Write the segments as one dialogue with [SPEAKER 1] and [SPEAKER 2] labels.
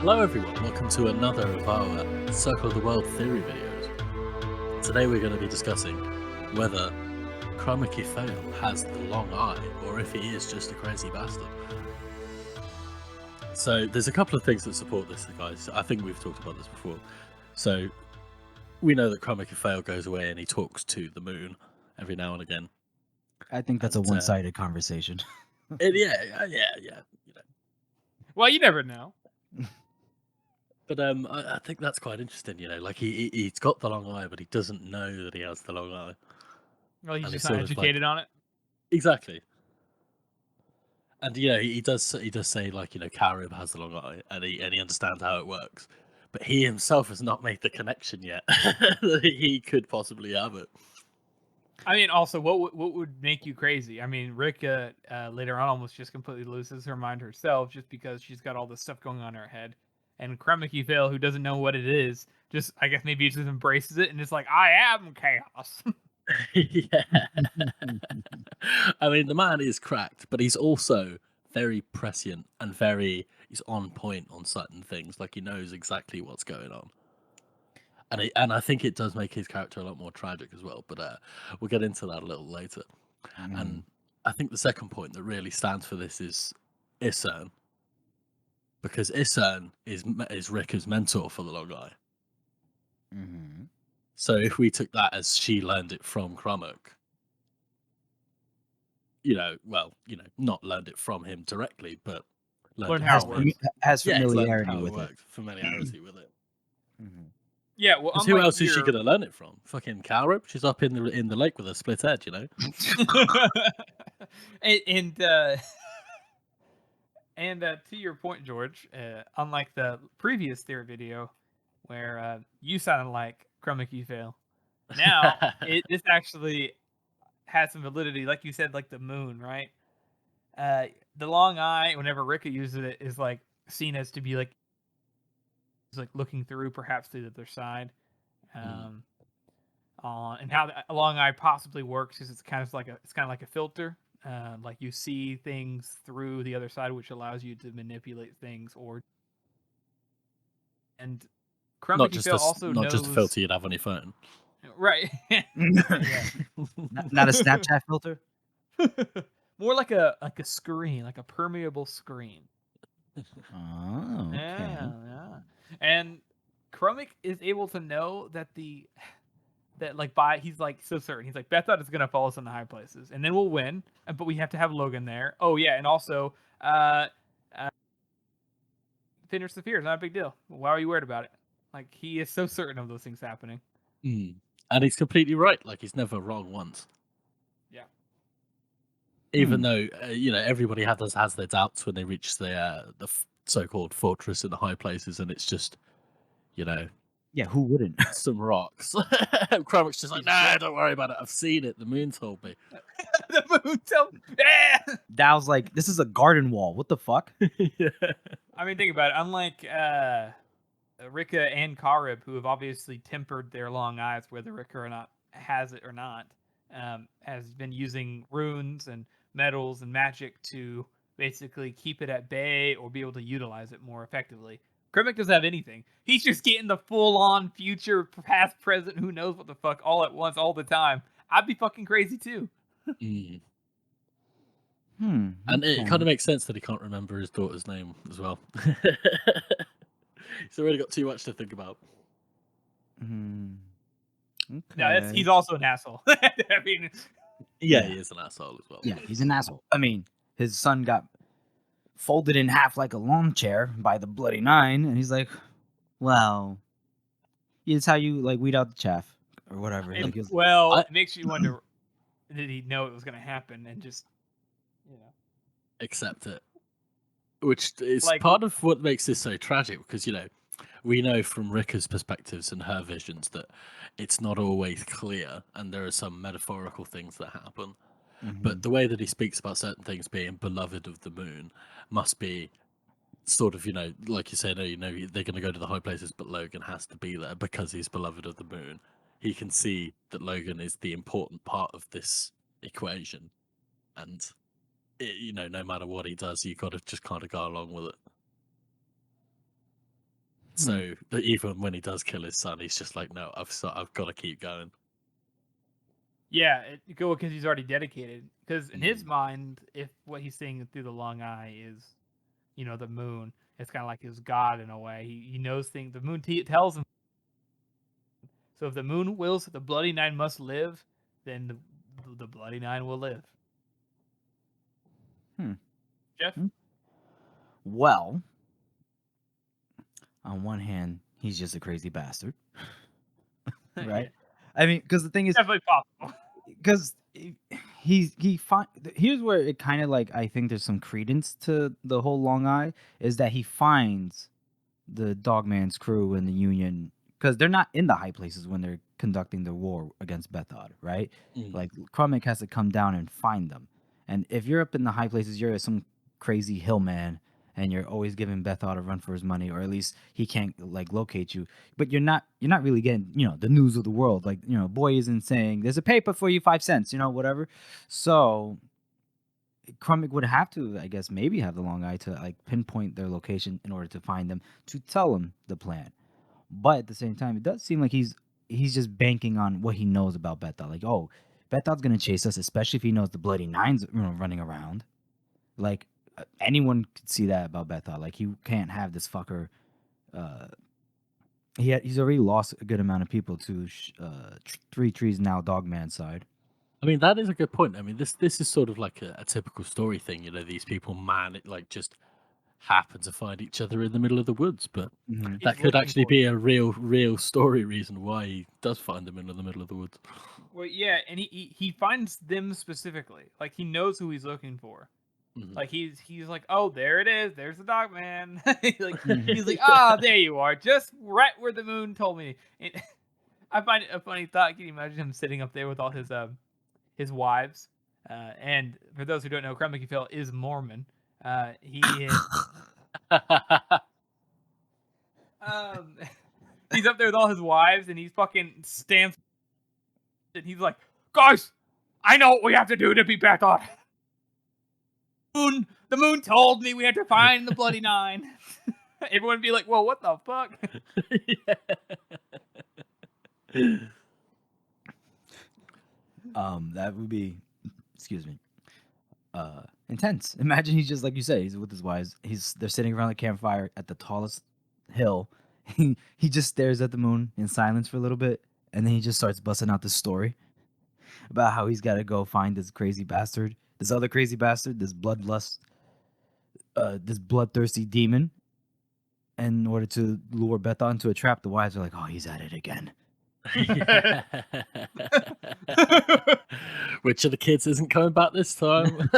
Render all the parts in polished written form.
[SPEAKER 1] Hello everyone, welcome to another of our Circle of the World theory videos. Today we're going to be discussing whether Crummock-i-phail has the long eye or if he is just a crazy bastard. So there's a couple of things that support this, guys. I think we've talked about this before. So we know that Crummock-i-phail goes away and he talks to the moon every now and again.
[SPEAKER 2] I think that's a one-sided conversation.
[SPEAKER 1] Yeah. You know.
[SPEAKER 3] Well, you never know.
[SPEAKER 1] But I think that's quite interesting, like he's got the long eye, but he doesn't know that he has the long eye.
[SPEAKER 3] Well, he's
[SPEAKER 1] And
[SPEAKER 3] just
[SPEAKER 1] it's
[SPEAKER 3] not
[SPEAKER 1] sort of
[SPEAKER 3] educated on it.
[SPEAKER 1] Exactly. And he does say Carib has the long eye, and he understands how it works, but he himself has not made the connection yet that he could possibly have it.
[SPEAKER 3] I mean, also, what would make you crazy? I mean, Rika later on almost just completely loses her mind herself just because she's got all this stuff going on in her head. And Crummock-i-phail, who doesn't know what it is, just I guess maybe just embraces it and it's like, I am chaos.
[SPEAKER 1] Yeah. I mean, the man is cracked, but he's also very prescient and he's on point on certain things. Like he knows exactly what's going on. And I think it does make his character a lot more tragic as well, but we'll get into that a little later. And I think the second point that really stands for this is Isern, because Isern is Rika's mentor for the long eye. So if we took that as she learned it from Crummock, not learned it from him directly, but
[SPEAKER 3] learned how it works.
[SPEAKER 2] Has familiarity
[SPEAKER 1] how
[SPEAKER 2] with
[SPEAKER 1] it works, familiarity with it.
[SPEAKER 3] Yeah, well,
[SPEAKER 1] who else is she going to learn it from? Fucking Carib? She's up in the lake with a split head,
[SPEAKER 3] and to your point, George, unlike the previous theory video where you sounded like Crummock-i-phail, now this actually has some validity. Like you said, like the moon, right? The long eye, whenever Rika uses it, is like seen as to be like looking through, perhaps to the other side. And how the long eye possibly works is it's kind of like a filter. Like you see things through the other side, which allows you to manipulate things and Crummock-i-phail also knows...
[SPEAKER 1] Not just a filter you'd have on your phone.
[SPEAKER 3] Right.
[SPEAKER 2] Not a Snapchat filter?
[SPEAKER 3] More like a screen, like a permeable screen.
[SPEAKER 2] Oh, okay.
[SPEAKER 3] Yeah. And Crummock is able to know that he's like so certain. He's like, Bethard is gonna follow us in the high places, and then we'll win. But we have to have Logan there. Oh yeah, and also finish the fear. It's not a big deal. Why are you worried about it? Like he is so certain of those things happening.
[SPEAKER 1] And he's completely right. Like he's never wrong once.
[SPEAKER 3] Yeah.
[SPEAKER 1] Even though everybody has their doubts when they reach the so-called fortress in the high places, and it's just
[SPEAKER 2] yeah, who wouldn't?
[SPEAKER 1] Some rocks. Crummock's just like, nah, don't worry about it. I've seen it. The moon told me.
[SPEAKER 3] The moon told me.
[SPEAKER 2] Dow's like, this is a garden wall. What the fuck?
[SPEAKER 3] Yeah. I mean, think about it. Unlike Rika and Carib, who have obviously tempered their long eyes, whether Rika or not has it or not, has been using runes and metals and magic to basically keep it at bay or be able to utilize it more effectively. Crummock doesn't have anything. He's just getting the full-on future, past, present, who knows what the fuck, all at once, all the time. I'd be fucking crazy too.
[SPEAKER 1] And it kind of makes sense that he can't remember his daughter's name as well. He's already got too much to think about.
[SPEAKER 3] Okay. No, he's also an asshole. I mean,
[SPEAKER 1] yeah, he is an asshole as well.
[SPEAKER 2] Yeah, he's an asshole. I mean, his son got folded in half like a lawn chair by the Bloody Nine, and he's like, well, it's how you weed out the chaff or whatever.
[SPEAKER 3] It
[SPEAKER 1] it
[SPEAKER 3] makes you wonder, did he know it was going to happen and just
[SPEAKER 1] accept it? Which is part of what makes this so tragic, because we know from Rika's perspectives and her visions that it's not always clear, and there are some metaphorical things that happen. But the way that he speaks about certain things being beloved of the moon must be sort of, like you said, they're going to go to the high places, but Logan has to be there because he's beloved of the moon. He can see that Logan is the important part of this equation, and no matter what he does, you got to just kind of go along with it. So that even when he does kill his son, he's just like, no, I've got to keep going.
[SPEAKER 3] Yeah, because he's already dedicated. Because in his mind, if what he's seeing through the long eye is, the moon, it's kind of like his god in a way. He knows things. The moon tells him. So if the moon wills that the Bloody Nine must live, then the Bloody Nine will live. Jeff?
[SPEAKER 2] Well, on one hand, he's just a crazy bastard, right?
[SPEAKER 3] Yeah.
[SPEAKER 2] I mean, because the thing is,
[SPEAKER 3] Definitely possible.
[SPEAKER 2] Because here's where it kind of like I think there's some credence to the whole long eye is that he finds the Dogman's crew and the Union because they're not in the high places when they're conducting the war against Bethod, right? Like Crummock has to come down and find them, and if you're up in the high places, you're some crazy hillman and you're always giving Bethod a run for his money, or at least he can't like locate you. But you're not really getting the news of the world. Like boy isn't saying there's a paper for you, 5 cents, whatever. So Crummock would have to, I guess, maybe have the long eye to like pinpoint their location in order to find them to tell them the plan. But at the same time, it does seem like he's just banking on what he knows about Bethod. Like, oh, Bethod's gonna chase us, especially if he knows the Bloody Nine's running around. Like anyone could see that about Bethod. Like he can't have this fucker. He's already lost a good amount of people to 3 Trees Now Dogman's side.
[SPEAKER 1] I mean, that is a good point. I mean, this is sort of like a typical story thing. These people, just happen to find each other in the middle of the woods, but that could actually be a real story reason why he does find them in the middle of the woods.
[SPEAKER 3] Well, yeah, and he finds them specifically. Like he knows who he's looking for. Like he's like, oh, there it is. There's the Dogman. He's like, oh, there you are, just right where the moon told me. And I find it a funny thought. Can you imagine him sitting up there with all his wives? And for those who don't know, Crummock-i-phail is Mormon. He is. He's up there with all his wives, and he's fucking stands. And he's like, guys, I know what we have to do to be Bethod. The moon told me we had to find the Bloody Nine. Everyone would be like, well, what the fuck?
[SPEAKER 2] That would be, excuse me, intense. Imagine he's just like you say, he's with his wives. They're sitting around the campfire at the tallest hill. He just stares at the moon in silence for a little bit, and then he just starts busting out this story about how he's got to go find this crazy bastard. This other crazy bastard, this bloodthirsty demon, in order to lure Bethod into a trap. The wives are like, "Oh, he's at it again."
[SPEAKER 1] Which of the kids isn't coming back this time?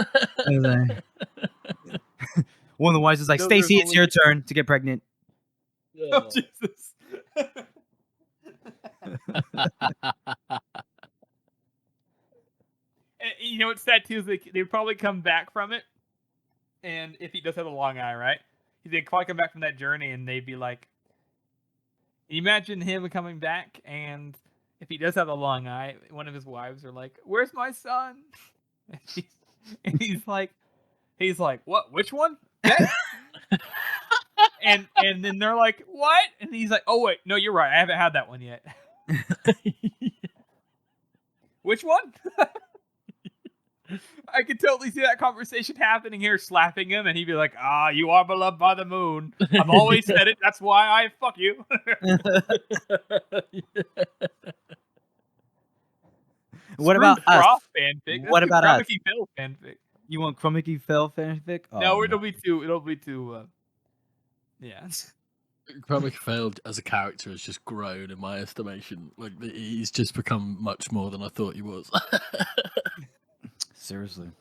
[SPEAKER 2] One of the wives is like, "Stacy, it's your turn to get pregnant."
[SPEAKER 3] Oh, Jesus. You know what's sad too is they probably come back from it, and if he does have a long eye, right? They'd probably come back from that journey, and they'd be like, imagine him coming back, and if he does have a long eye, one of his wives are like, "Where's my son?" And he's like, "What? Which one?" and then they're like, "What?" And he's like, "Oh wait, no, you're right. I haven't had that one yet." Which one? I could totally see that conversation happening here, slapping him, and he'd be like, "Ah, you are beloved by the moon. I've always said it. That's why I fuck you."
[SPEAKER 2] What about us?
[SPEAKER 3] Fanfic.
[SPEAKER 2] What about us?
[SPEAKER 3] Crummock-i-phail fanfic.
[SPEAKER 2] You want Crummock-i-phail fanfic? Oh,
[SPEAKER 3] no, it'll be too. Yeah.
[SPEAKER 1] Crummock-i-phail as a character has just grown in my estimation. Like he's just become much more than I thought he was.
[SPEAKER 2] Seriously.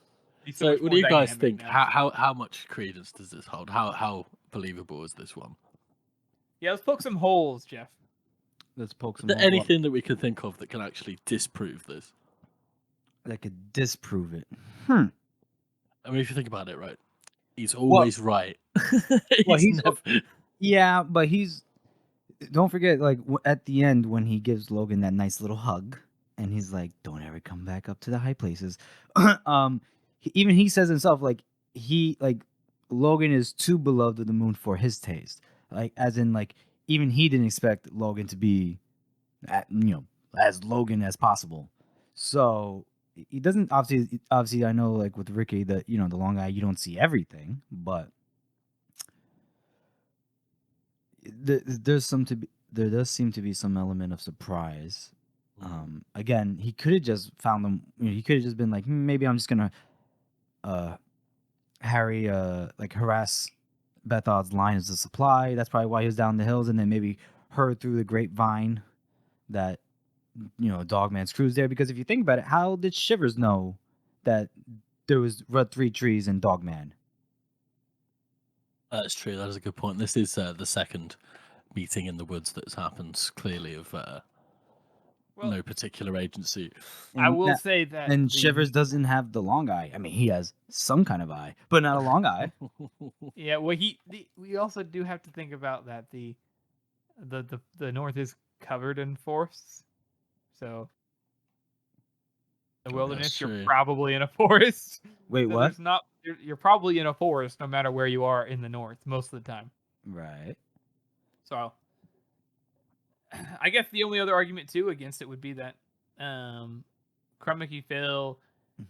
[SPEAKER 1] So what do you guys think? How much credence does this hold? How believable is this one?
[SPEAKER 3] Yeah, let's poke some holes, Jeff.
[SPEAKER 2] Let's poke some
[SPEAKER 1] holes. Anything that we can think of that can actually disprove this?
[SPEAKER 2] That could disprove it.
[SPEAKER 1] I mean, if you think about it, right? He's always right.
[SPEAKER 2] Yeah, but he's. Don't forget, like at the end when he gives Logan that nice little hug, and he's like, "Don't ever come back up to the high places." Even he says himself, like Logan is too beloved of the moon for his taste. Like, as in, like even he didn't expect Logan to be, as Logan as possible. So he doesn't obviously. I know, like with Ricky, that the long eye, you don't see everything, but there does seem to be some element of surprise. Again, he could have just found them. He could have just been like, maybe I'm just gonna harass Bethod's line as a supply. That's probably why he was down in the hills, and then maybe heard through the grapevine that Dogman's crew's there. Because if you think about it, how did Shivers know that there was Red 3 trees and Dogman?
[SPEAKER 1] That's true. That is a good point. This is the second meeting in the woods that's happened, clearly of no particular agency.
[SPEAKER 3] I will say that.
[SPEAKER 2] And Shivers doesn't have the long eye. I mean, he has some kind of eye, but not a long eye.
[SPEAKER 3] Yeah, well, we also do have to think about that the north is covered in forests, so the wilderness, you're probably in a forest.
[SPEAKER 2] Wait,
[SPEAKER 3] so
[SPEAKER 2] what?
[SPEAKER 3] You're probably in a forest no matter where you are in the north most of the time.
[SPEAKER 2] Right.
[SPEAKER 3] So I guess the only other argument too against it would be that Crummock-i-phail,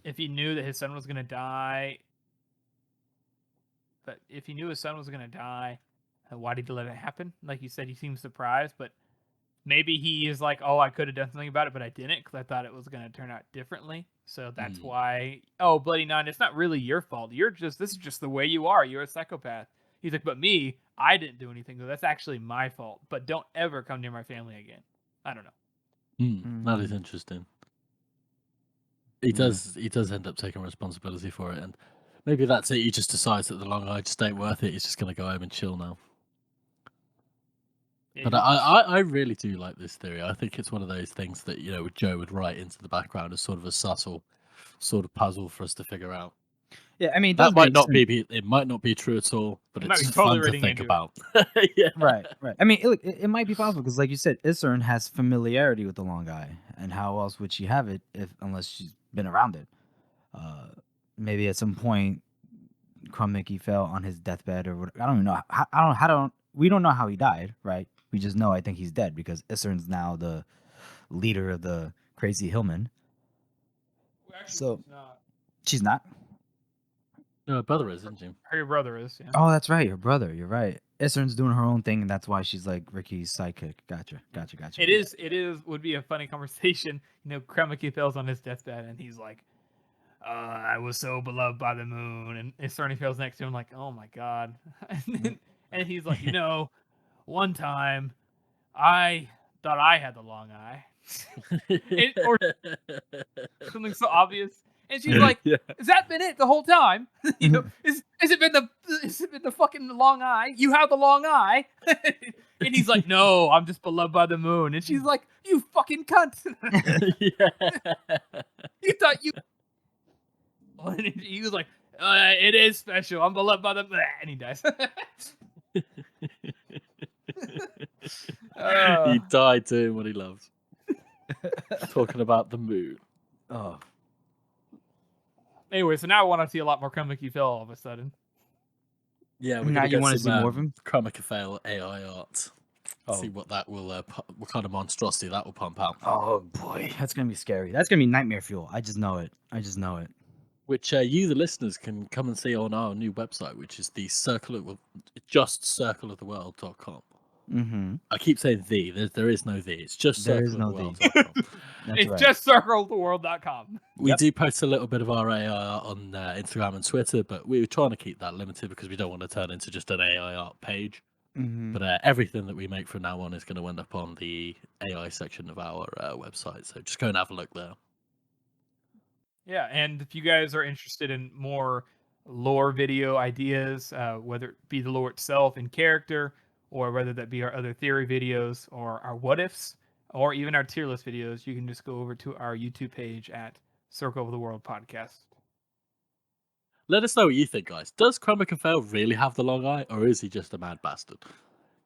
[SPEAKER 3] if he knew that his son was gonna die, why did he let it happen? Like you said, he seems surprised, but maybe he is like, oh, I could have done something about it, but I didn't because I thought it was gonna turn out differently. So that's why. Oh, Bloody Nine, it's not really your fault. This is just the way you are. You're a psychopath. He's like, but me, I didn't do anything, though. That's actually my fault. But don't ever come near my family again. I don't know.
[SPEAKER 1] That is interesting. He does end up taking responsibility for it, and maybe that's it. He just decides that the long eye just ain't worth it. He's just going to go home and chill now. Yeah, but I really do like this theory. I think it's one of those things that Joe would write into the background as sort of a subtle sort of puzzle for us to figure out.
[SPEAKER 2] Yeah, I mean,
[SPEAKER 1] that might not be. It might not be true at all, but it's fun to think about.
[SPEAKER 2] Yeah, right. I mean, it might be possible because, like you said, Isern has familiarity with the long eye, and how else would she have it unless she's been around it? Maybe at some point, Crummock-i-phail on his deathbed, or what, I don't even know. We don't know how he died, right? We just know I think he's dead because Isern's now the leader of the Crazy Hillmen.
[SPEAKER 3] Well, actually,
[SPEAKER 2] so she's not.
[SPEAKER 1] No, her brother is, isn't she?
[SPEAKER 3] Her brother is, yeah.
[SPEAKER 2] Oh, that's right, your brother. You're right. Isern's doing her own thing, and that's why she's like Ricky's sidekick. Gotcha.
[SPEAKER 3] It would be a funny conversation. Crummock-i-phail's on his deathbed, and he's like, I was so beloved by the moon. And Isern-i-phail's next to him, like, oh my god. And he's like, one time, I thought I had the long eye. Or something so obvious. And she's like, "Has that been it the whole time? Has it been the fucking long eye? You have the long eye." And he's like, "No, I'm just beloved by the moon." And she's like, "You fucking cunt!" You thought you. And he was like, "It is special. I'm beloved by the," and he dies.
[SPEAKER 1] He died doing what he loves. Talking about the moon.
[SPEAKER 2] Oh.
[SPEAKER 3] Anyway, so now I want to see a lot more Crummock-i-phail all of a sudden.
[SPEAKER 1] Yeah,
[SPEAKER 2] now you want to see more of him?
[SPEAKER 1] Crummock-i-phail AI art. See what that will, what kind of monstrosity that will pump out.
[SPEAKER 2] Oh boy, that's gonna be scary. That's gonna be nightmare fuel. I just know it.
[SPEAKER 1] Which you, the listeners, can come and see on our new website, which is the circleoftheworld.com.
[SPEAKER 2] Mm-hmm.
[SPEAKER 1] I keep saying there is no the. It's just circleoftheworld.com.
[SPEAKER 3] It's just circleoftheworld.com.
[SPEAKER 1] We do post a little bit of our AI art on Instagram and Twitter, but we were trying to keep that limited because we don't want to turn into just an AI art page.
[SPEAKER 2] Mm-hmm.
[SPEAKER 1] But everything that we make from now on is going to end up on the AI section of our website. So just go and have a look there.
[SPEAKER 3] Yeah, and if you guys are interested in more lore video ideas, whether it be the lore itself in character, or whether that be our other theory videos, or our what ifs, or even our tier list videos, you can just go over to our YouTube page at Circle of the World Podcast.
[SPEAKER 1] Let us know what you think, guys. Does Crummock-i-phail really have the long eye, or is he just a mad bastard?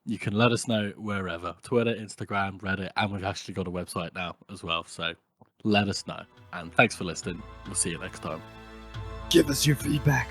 [SPEAKER 1] You can let us know wherever. Twitter, Instagram, Reddit, and we've actually got a website now as well. So let us know. And thanks for listening. We'll see you next time.
[SPEAKER 2] Give us your feedback.